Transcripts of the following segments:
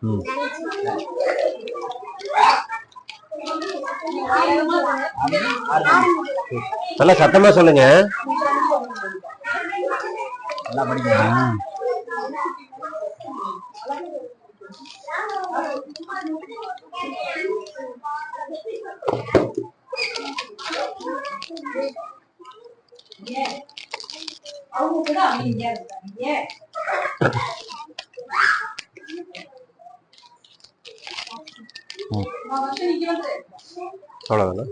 ம். நல்லா சத்தமா சொல்லுங்க. நல்லா படிக்கணும். அவ்வளவுதானா?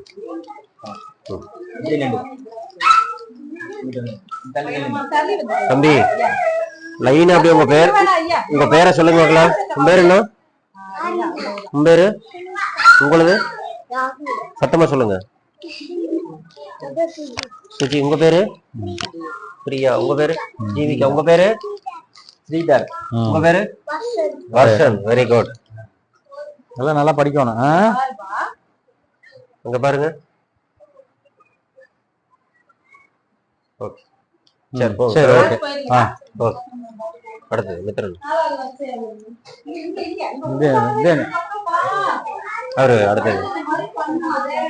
தம்பி லைனா அப்படியே உங்க பேரை சொல்லுங்க பார்க்கலாம். உங்க பேரு என்ன? உங்க பேரு? உங்களது சத்தமா சொல்லுங்க. சுஜி. உங்க பேரு? பிரியா. உங்க பேரு? ஜீவிகா. உங்க பேரு? ஸ்ரீதர். உங்க பேரு? வர்ஷன். Very good. எல்லாம் நல்லா படிக்கணும். அங்க பாருங்க. ஓகே சரி போ. சரி ஓகே. ஓகே அடுத்து மித்ரன். அவரு அடுத்தது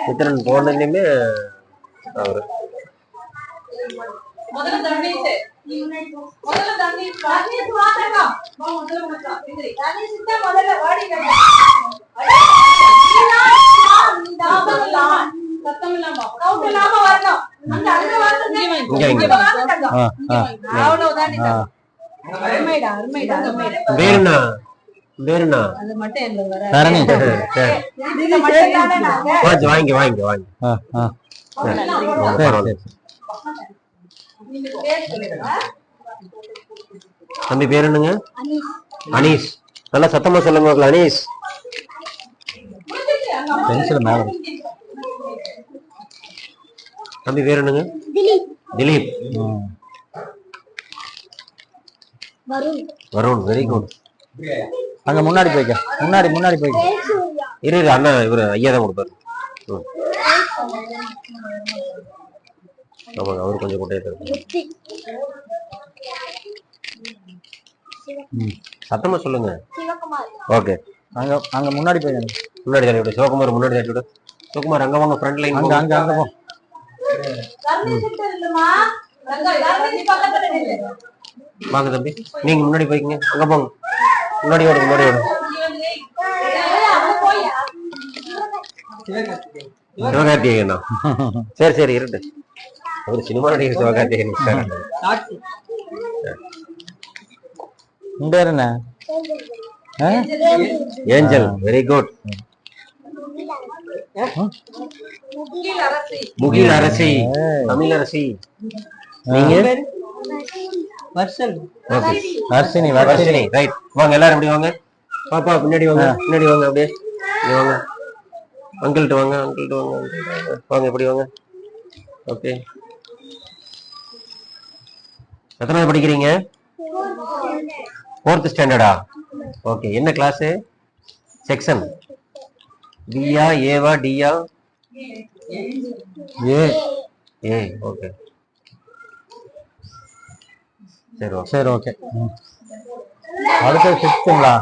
மித்ரன் போனதுமே அவரு வாங்கி வாங்கி வாங்கி. தம்பி பேர் என்னங்க? அனீஸ். நல்லா சத்தமா சொல்லுங்க அனீஸ். தம்பி பேர் என்னங்க? திலீப். வருண். Very good. அங்க முன்னாடி போய்க்க. முன்னாடி போய்க்க. இரு அண்ணா இவரு ஐயா தான் கொடுப்பாரு. ஆமாங்க அவரு கொஞ்சம் கூட்டையா சத்தமா சொல்லுங்க. ஓகே அங்க முன்னாடி போய் முன்னாடி தள்ளி விடு. சிவகுமார் முன்னாடி தள்ளி விடு. சிவகுமார் அங்க வாங்க. ஃப்ரண்ட் லைன் அங்க போ. வாங்க தம்பி நீங்க முன்னாடி போய்க்கங்க. அங்க போங்க. முன்னாடி ஓடு. சிவகார்த்திகேயனா? சரி இருட்டு. அவர் சினிமா நடிகர் சிவகார்த்திகேயன். உன் பேர் என்ன? Angel. Very good. Mugil Arasi. Tamil Arasi. நீங்க? வர்ஷினி. ரைட். வாங்க எல்லாரும் இப்படி வாங்க. பாப்பா பின்னாடி வாங்க. அப்படியே வாங்க. அங்கிள்கிட்ட வாங்க. வாங்க இப்படி வாங்க. ஓகே எத்தனாவது படிக்கிறீங்க? 4th ஸ்டாண்டர்டா? ஓகே என்ன கிளாஸ்? செக்ஷன் பியா ஏவா டியா? ஏ. ஓகே சரி ஓகே. அடுத்து 6ங்களா?